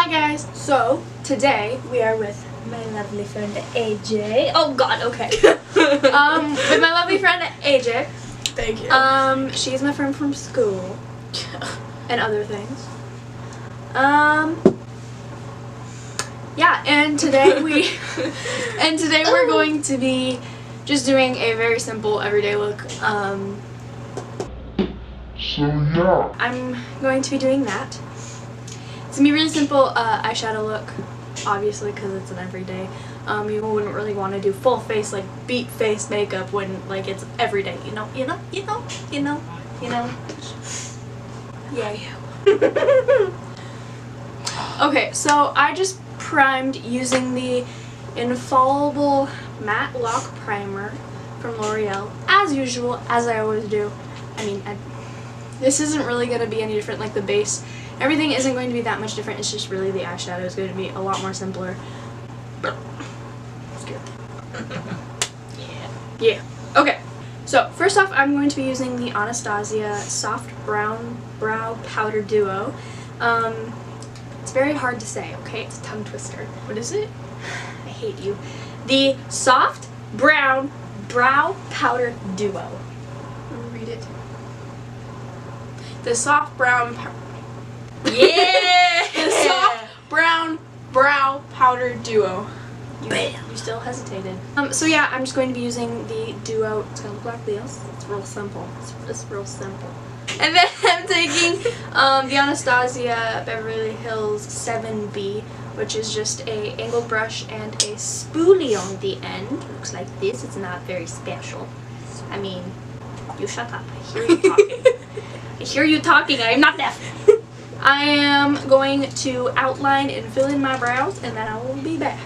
Hi guys! So, today we are with my lovely friend AJ. Oh god, okay. With my lovely friend AJ. Thank you. She's my friend from school. And other things. Yeah, and today we're going to be just doing a very simple everyday look. So yeah. I'm going to be doing that. It's gonna be really simple eyeshadow look, obviously, because it's an everyday. You wouldn't really want to do full face, like beat face makeup when like it's everyday, you know. Yeah. Okay, so I just primed using the Infallible Matte Lock Primer from L'Oreal, as usual, as I always do. I mean, this isn't really going to be any different, like the base. Everything isn't going to be that much different, it's just really the eyeshadow is going to be a lot more simpler. Yeah. Okay, so first off, I'm going to be using the Anastasia Soft Brown Brow Powder Duo. It's very hard to say, okay? It's a tongue twister. What is it? I hate you. The Soft Brown Brow Powder Duo. Read it. The soft brown Yeah! The soft brown brow powder duo. You still hesitated. So yeah, I'm just going to be using the Duo. It's gonna look like this. It's real simple. It's real simple. And then I'm taking the Anastasia Beverly Hills 7B, which is just a angled brush and a spoolie on the end. Looks like this. It's not very special. I mean, you shut up. I hear you talking. I hear you talking. I am not deaf. I am going to outline and fill in my brows, and then I will be back.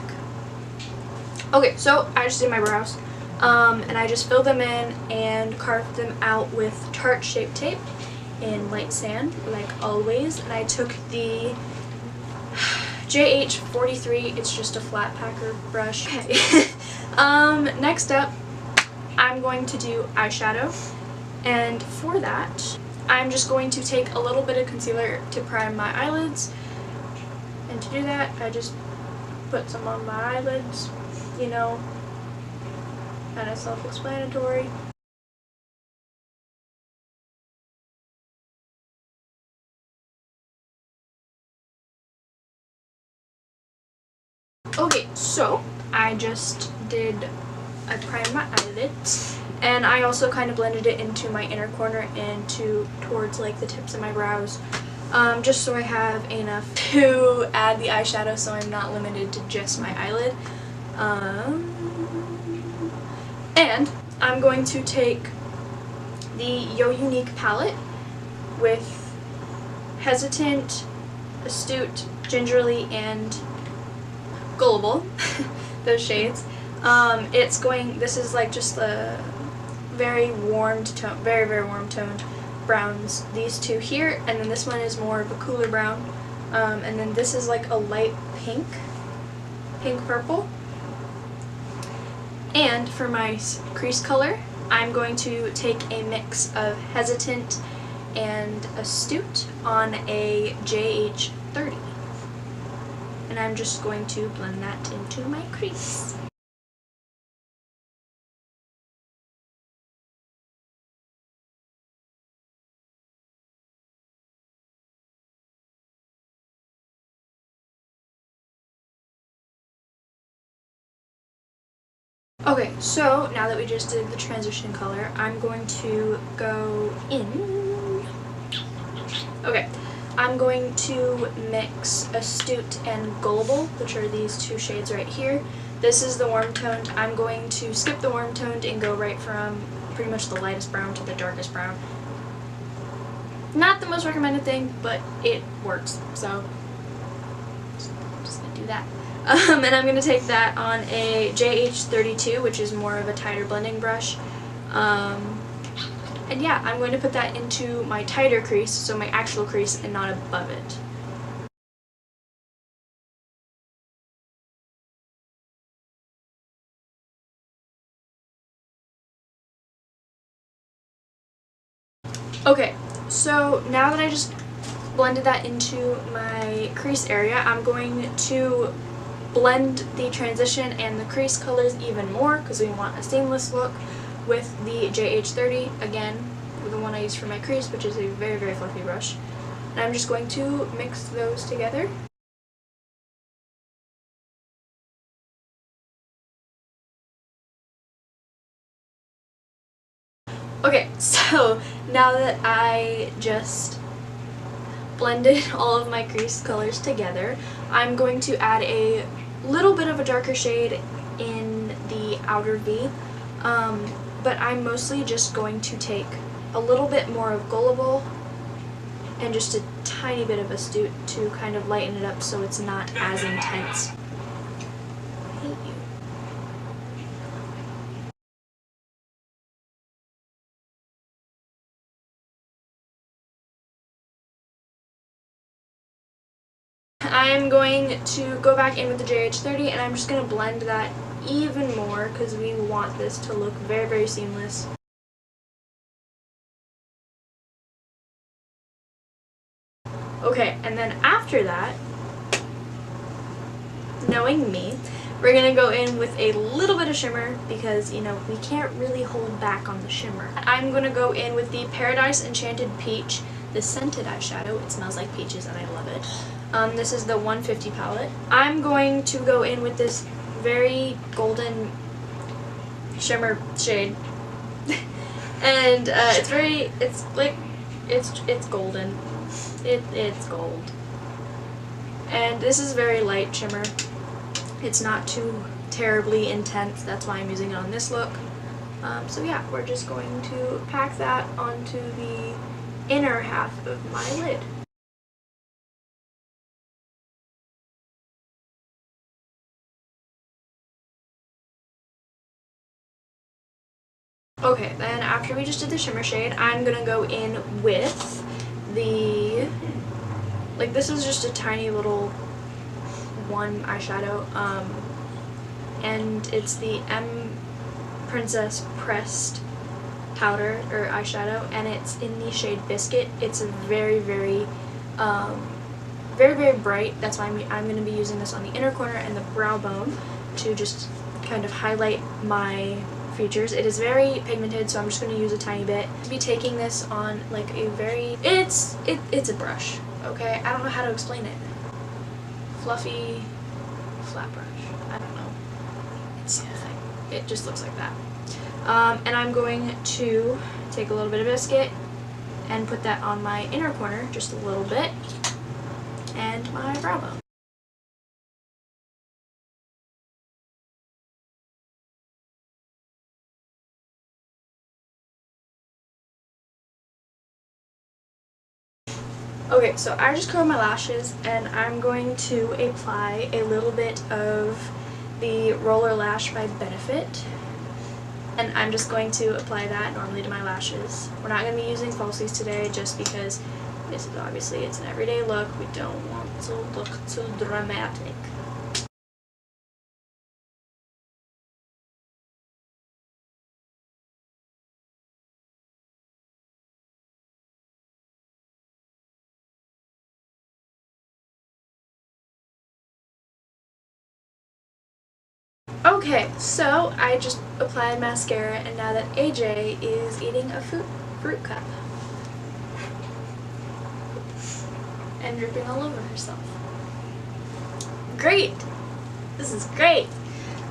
Okay, so I just did my brows, and I just filled them in and carved them out with Tarte Shape Tape in light sand, like always. And I took the JH43. It's just a flat packer brush. Okay. Next up, I'm going to do eyeshadow, and for that, I'm just going to take a little bit of concealer to prime my eyelids, and to do that, I just put some on my eyelids, you know, kind of self-explanatory. Okay, so I just primed my eyelids, and I also kind of blended it into my inner corner and towards like the tips of my brows, just so I have enough to add the eyeshadow so I'm not limited to just my eyelid. And I'm going to take the Yo Unique palette with Hesitant, Astute, Gingerly, and Gullible, those shades. This is like just a very warm tone, very warm toned browns. These two here, and then this one is more of a cooler brown, and then this is like a light pink purple. And for my crease color, I'm going to take a mix of Hesitant and Astute on a JH30. And I'm just going to blend that into my crease. Okay, so now that we just did the transition color, I'm going to go in. Okay, I'm going to mix Astute and Gullible, which are these two shades right here. This is the warm toned. I'm going to skip the warm toned and go right from pretty much the lightest brown to the darkest brown. Not the most recommended thing, but it works, so I'm just gonna do that. And I'm going to take that on a JH32, which is more of a tighter blending brush. And yeah, I'm going to put that into my tighter crease, so my actual crease, and not above it. Okay, so now that I just blended that into my crease area, I'm going to blend the transition and the crease colors even more because we want a seamless look with the JH30, again, the one I use for my crease, which is a very, very fluffy brush. And I'm just going to mix those together. Okay, so now that I just blended all of my crease colors together, I'm going to add a little bit of a darker shade in the outer V, but I'm mostly just going to take a little bit more of Gullible and just a tiny bit of Astute to kind of lighten it up so it's not as intense. I hate you. I'm going to go back in with the JH30 and I'm just going to blend that even more because we want this to look very, very seamless. Okay, and then after that, knowing me, we're going to go in with a little bit of shimmer because, you know, we can't really hold back on the shimmer. I'm going to go in with the Paradise Enchanted Peach, the scented eyeshadow. It smells like peaches and I love it. This is the 150 palette. I'm going to go in with this very golden shimmer shade. And it's golden. It's gold. And this is very light shimmer. It's not too terribly intense. That's why I'm using it on this look. So yeah, we're just going to pack that onto the inner half of my lid. Okay, then after we just did the shimmer shade, I'm gonna go in with the, like, this is just a tiny little one eyeshadow, and it's the M Princess Pressed powder or eyeshadow, and it's in the shade Biscuit. It's a very, very, very, very bright. That's why I'm going to be using this on the inner corner and the brow bone to just kind of highlight my features. It is very pigmented, so I'm just going to use a tiny bit. To be taking this on like a very, it's a brush, okay? I don't know how to explain it. Fluffy, flat brush. I don't know. It's something. It just looks like that. And I'm going to take a little bit of Biscuit and put that on my inner corner, just a little bit, and my brow bone. Okay, so I just curled my lashes and I'm going to apply a little bit of the Roller Lash by Benefit. And I'm just going to apply that normally to my lashes. We're not going to be using falsies today just because this is obviously, it's an everyday look. We don't want to look too dramatic. Okay, so I just applied mascara and now that AJ is eating a fruit cup and dripping all over herself. Great! This is great!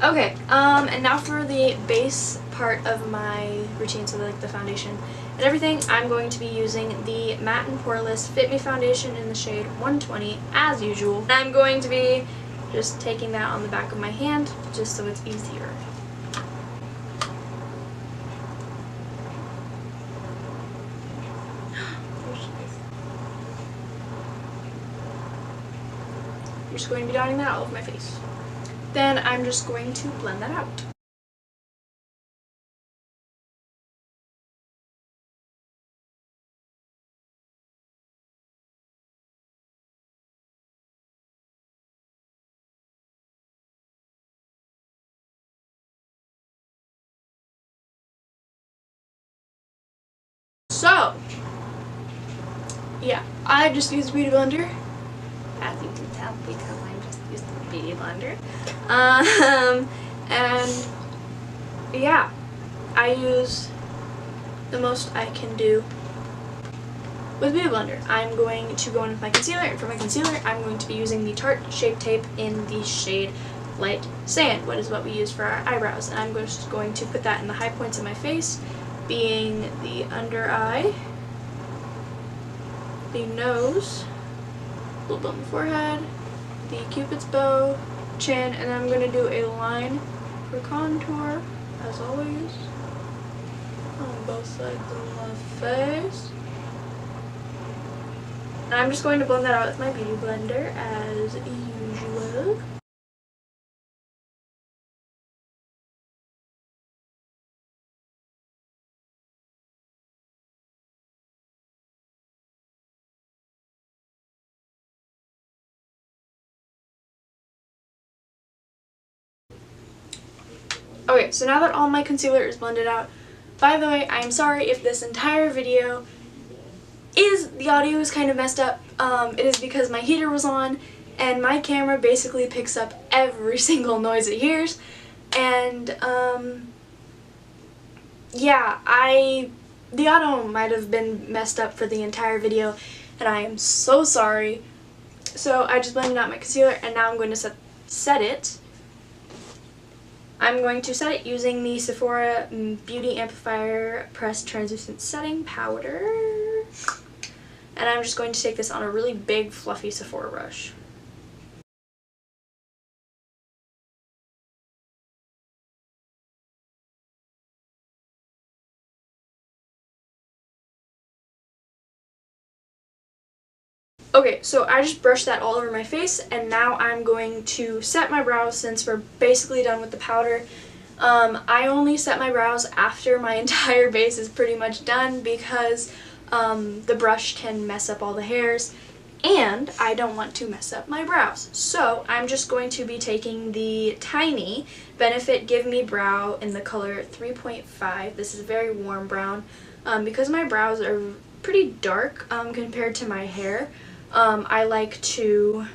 Okay, and now for the base part of my routine, so like the foundation and everything, I'm going to be using the Matte and Poreless Fit Me Foundation in the shade 120 as usual. And I'm going to be just taking that on the back of my hand just so it's easier. I'm just going to be dotting that all over my face. Then I'm just going to blend that out. So, yeah, I just used a beauty blender, as you can tell, because I just used a beauty blender. And yeah, I use the most I can do with beauty blender. I'm going to go in with my concealer, and for my concealer, I'm going to be using the Tarte Shape Tape in the shade Light Sand, what is what we use for our eyebrows. And I'm just going to put that in the high points of my face, being the under eye, the nose, a little bit on the forehead, the cupid's bow, chin, and then I'm going to do a line for contour, as always, on both sides of my face. And I'm just going to blend that out with my beauty blender, as usual. Okay, so now that all my concealer is blended out, by the way, I'm sorry if this entire video the audio is kind of messed up. It is because my heater was on and my camera basically picks up every single noise it hears. And yeah, the audio might have been messed up for the entire video, and I am so sorry. So I just blended out my concealer, and now I'm going to set it. I'm going to set it using the Sephora Beauty Amplifier Pressed Translucent Setting Powder. And I'm just going to take this on a really big, fluffy Sephora brush. Okay, so I just brushed that all over my face, and now I'm going to set my brows since we're basically done with the powder. I only set my brows after my entire base is pretty much done because the brush can mess up all the hairs, and I don't want to mess up my brows. So I'm just going to be taking the tiny Benefit Give Me Brow in the color 3.5. This is a very warm brown. Because my brows are pretty dark compared to my hair, I like to,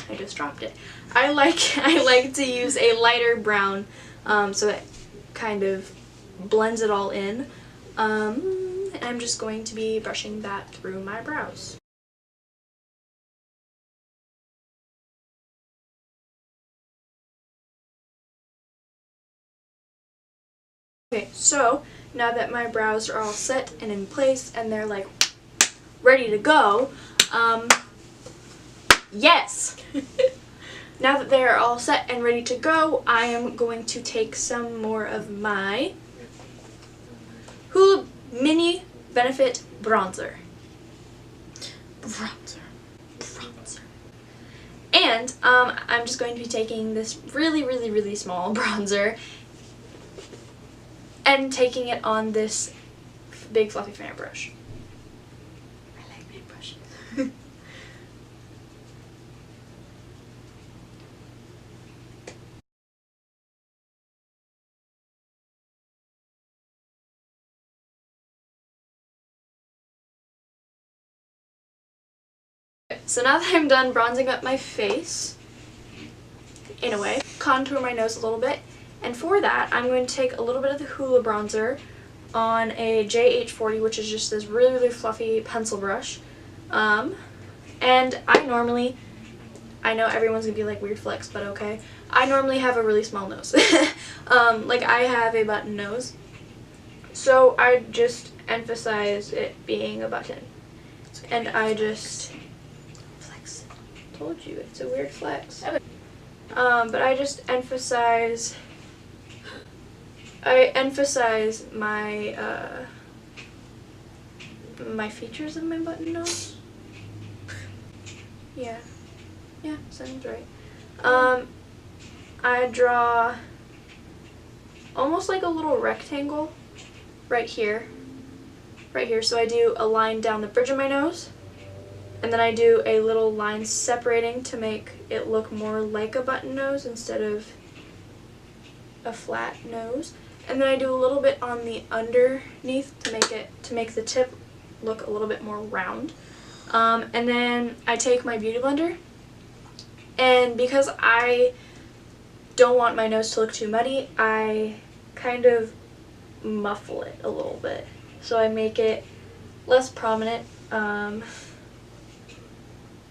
I just dropped it. I like to use a lighter brown so it kind of blends it all in. And I'm just going to be brushing that through my brows. Okay, so now that my brows are all set and in place and they're like ready to go, yes! Now that they're all set and ready to go, I am going to take some more of my Hoola Mini Benefit Bronzer. And I'm just going to be taking this really small bronzer and taking it on this big fluffy fan brush. I like big brushes. So now that I'm done bronzing up my face, in a way, contour my nose a little bit, and for that I'm going to take a little bit of the Hoola bronzer on a JH40, which is just this really fluffy pencil brush. And I know everyone's gonna be like, weird flex, but okay. I normally have a really small nose. Like I have a button nose. So I just emphasize it being a button. And I just told you it's a weird flex. But I just emphasize my my features of my button nose. Yeah, sounds right. I draw almost like a little rectangle right here. So I do a line down the bridge of my nose. And then I do a little line separating to make it look more like a button nose instead of a flat nose. And then I do a little bit on the underneath to make the tip look a little bit more round. And then I take my Beauty Blender, and because I don't want my nose to look too muddy, I kind of muffle it a little bit. So I make it less prominent,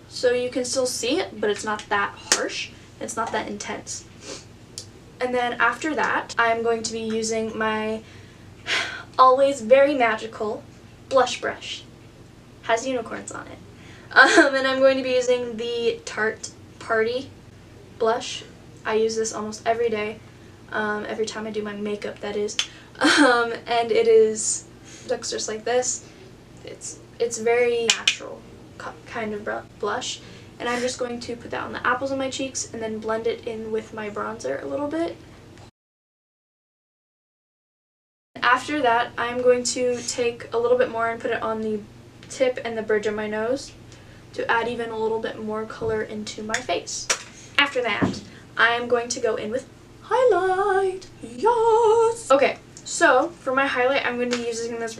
so you can still see it, but it's not that harsh. It's not that intense. And then after that, I'm going to be using my always very magical blush brush. Has unicorns on it. And I'm going to be using the Tarte Party blush. I use this almost every day, every time I do my makeup, that is. And it looks just like this. It's very natural kind of blush, and I'm just going to put that on the apples of my cheeks and then blend it in with my bronzer a little bit. After that, I'm going to take a little bit more and put it on the tip and the bridge of my nose to add even a little bit more color into my face. After that, I'm going to go in with highlight. Yes! Okay, so for my highlight, I'm going to be using this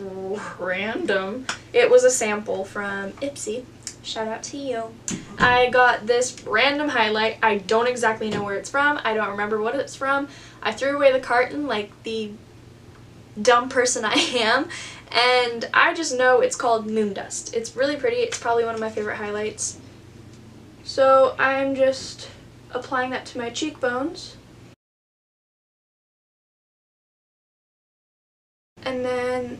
random, it was a sample from Ipsy. Shout out to you. I got this random highlight. I don't exactly know where it's from. I don't remember what it's from. I threw away the carton like the dumb person I am, and I just know it's called Moon Dust. It's really pretty. It's probably one of my favorite highlights. So I'm just applying that to my cheekbones. And then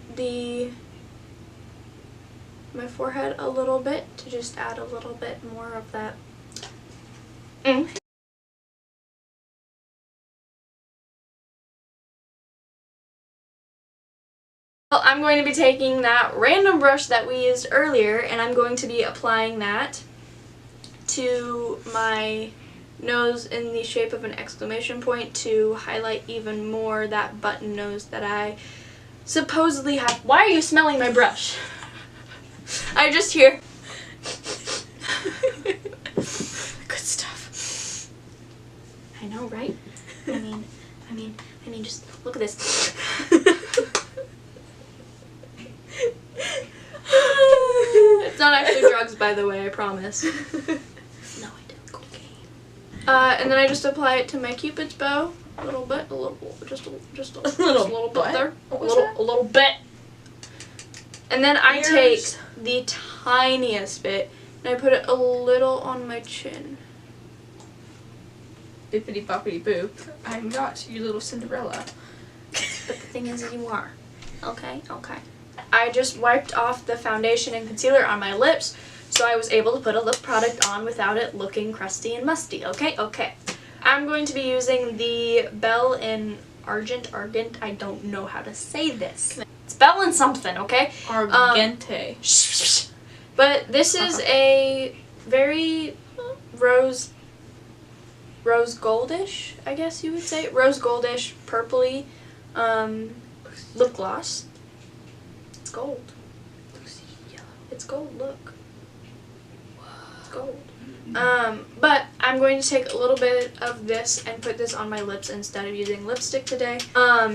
my forehead a little bit to just add a little bit more of that. Well, I'm going to be taking that random brush that we used earlier, and I'm going to be applying that to my nose in the shape of an exclamation point to highlight even more that button nose that I supposedly have. Why are you smelling my brush? I just hear good stuff. I know, right? I mean, just look at this. It's not actually drugs, by the way, I promise. No, I did cocaine. And then I just apply it to my Cupid's bow a little bit, just a little bit there, a little bit. And then I take the tiniest bit and I put it a little on my chin. Bippity boppity boo. I'm not your little Cinderella. But the thing is, you are. Okay? Okay. I just wiped off the foundation and concealer on my lips, so I was able to put a lip product on without it looking crusty and musty. Okay? Okay. I'm going to be using the Belle in Argent, I don't know how to say this. It's Belle in something, okay? Argente. But this is a very rose goldish, I guess you would say. Rose goldish, purpley lip gloss. It's gold. It's gold, look. It's gold. But I'm going to take a little bit of this and put this on my lips instead of using lipstick today.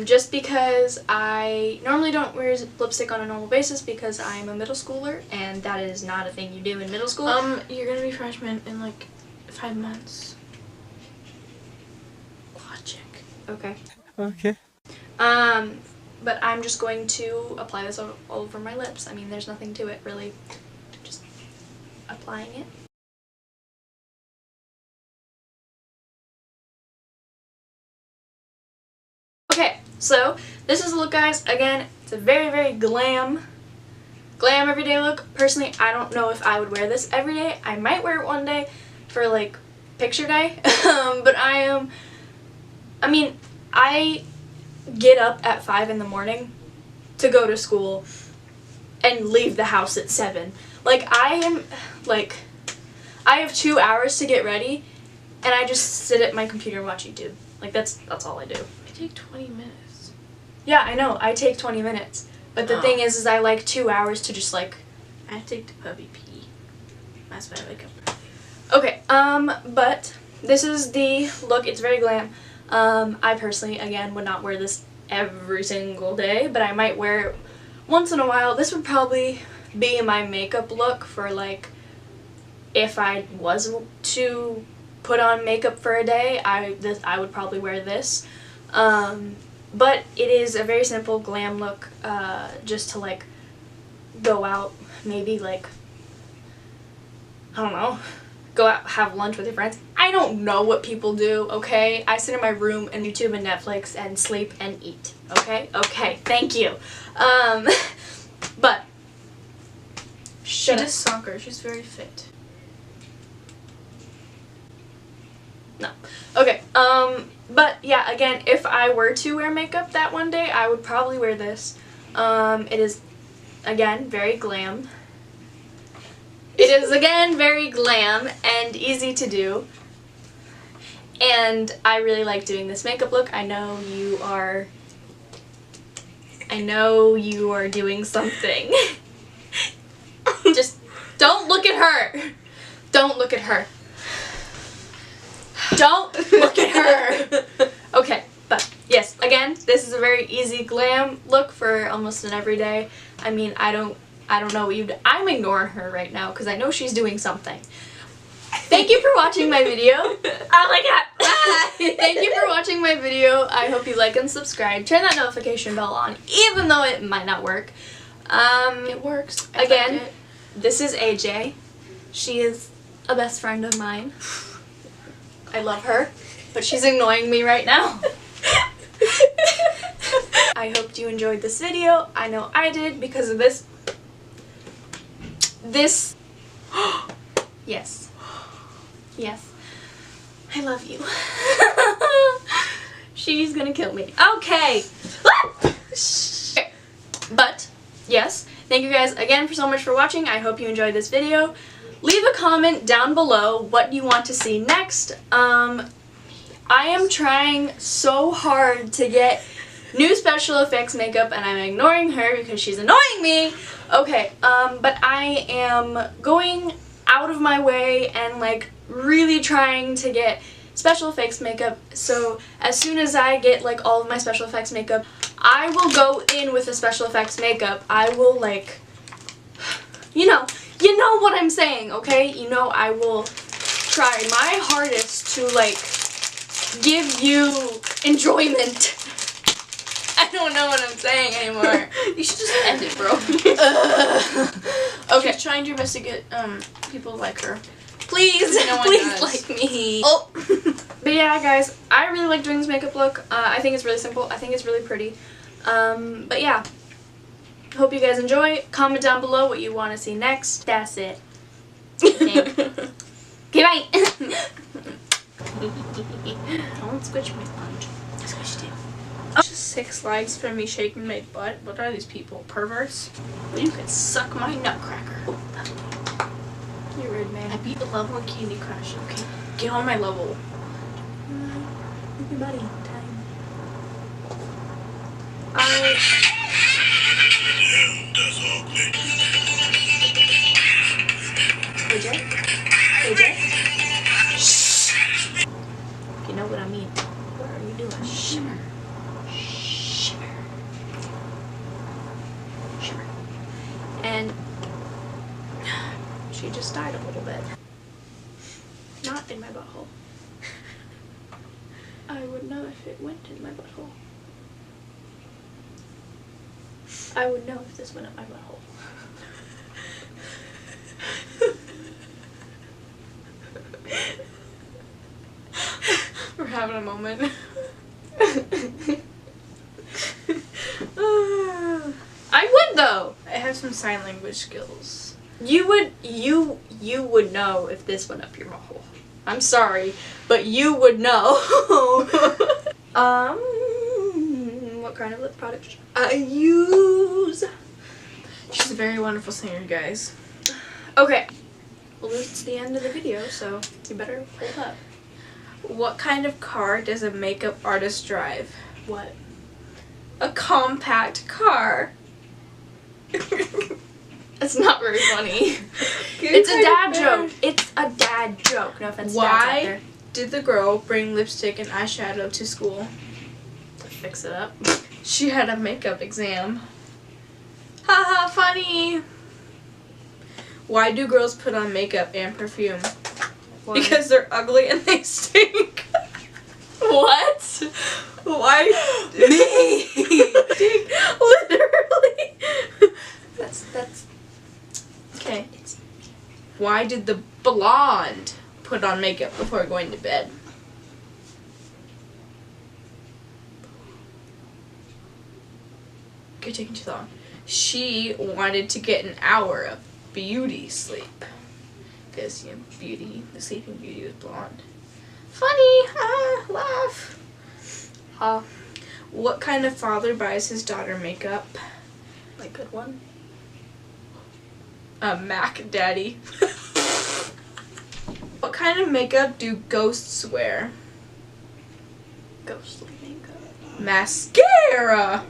Just because I normally don't wear lipstick on a normal basis because I'm a middle schooler and that is not a thing you do in middle school. You're gonna be freshman in like 5 months. Logic. Okay. Okay. But I'm just going to apply this all over my lips. I mean, there's nothing to it really. Just applying it. Okay, so this is the look, guys. Again, it's a very, very glam everyday look. Personally, I don't know if I would wear this every day. I might wear it one day for like picture day. But I get up at 5 in the morning to go to school and leave the house at 7. Like, I have 2 hours to get ready and I just sit at my computer and watch YouTube. Like, that's all I do. I take 20 minutes. Yeah, I know. I take 20 minutes. But the thing is I like 2 hours to just like... I take the puppy pee. That's why I wake up early. Okay, but this is the look. It's very glam. I personally, again, would not wear this every single day, but I might wear it once in a while. This would probably be my makeup look for like if I was to put on makeup for a day. I would probably wear this. But it is a very simple glam look, just to like go out, maybe like, I don't know, go out, have lunch with your friends. I don't know what people do, okay? I sit in my room and YouTube and Netflix and sleep and eat, okay? Okay, thank you. But She does soccer. She's very fit. no. Okay, but yeah, again, if I were to wear makeup that one day, I would probably wear this. It is, again, very glam. It is, again, very glam and easy to do. And I really like doing this makeup look. I know you are doing something. Just don't look at her. Don't look at her. Don't look at her. Okay, but yes, again, this is a very easy glam look for almost an everyday. I mean, I don't know what you'd. I'm ignoring her right now because I know she's doing something. Thank you for watching my video. Oh my god. Thank you for watching my video. I hope you like and subscribe. Turn that notification bell on, even though it might not work. It works. Again, this is AJ. She is a best friend of mine. I love her, but she's annoying me right now. I hope you enjoyed this video. I know I did because of this. Yes. Yes. I love you. She's gonna kill me. Okay. But, yes. Thank you guys again so much for watching. I hope you enjoyed this video. Leave a comment down below what you want to see next. I am trying so hard to get new special effects makeup and I'm ignoring her because she's annoying me. Okay, but I am going out of my way and like really trying to get special effects makeup. So as soon as I get like all of my special effects makeup, I will go in with the special effects makeup. I will like, you know what I'm saying, okay? You know, I will try my hardest to like give you enjoyment. I don't know what I'm saying anymore. You should just end it, bro. Okay. She's trying her best to get people to like her. Please, No one please does. like me. Oh. But yeah, guys, I really like doing this makeup look. I think it's really simple. I think it's really pretty. But yeah, hope you guys enjoy. Comment down below what you want to see next. That's it. I think. Okay, bye. Don't squish my sponge. Squish it. Just 6 likes from me shaking my butt. What are these people? Perverts? Well, you can suck my nutcracker. You're rude, man. I beat the level in Candy Crush. Okay, get on my level. Everybody, time. AJ? AJ? Shh! You know what I mean. What are you doing? Shimmer. Shimmer. Shimmer. And she just died a little bit. Not in my butthole. I would know if it went in my butthole. I would know if this went up my butthole. We're having a moment. I would though. I have some sign language skills. You would know if this went up your butthole. I'm sorry, but you would know. What kind of lip product should I use? She's a very wonderful singer, guys. Okay. Well, it's the end of the video, so you better hold up. What kind of car does a makeup artist drive? What? A compact car. It's not very funny. It's a dad joke. It's a dad joke. No offense to dads out Why there. did the girl bring lipstick and eyeshadow to school? To fix it up. She had a makeup exam. Haha, funny. Why do girls put on makeup and perfume? Why? Because they're ugly and they stink. What? Why? Me. Stink, literally. That's. Okay. Why did the blonde put on makeup before going to bed? You're taking too long. She wanted to get an hour of beauty sleep. Because, you know, Beauty, the Sleeping Beauty was blonde. Funny! Laugh! Huh. What kind of father buys his daughter makeup? Like good one. A Mac Daddy. What kind of makeup do ghosts wear? Ghostly makeup. Mascara!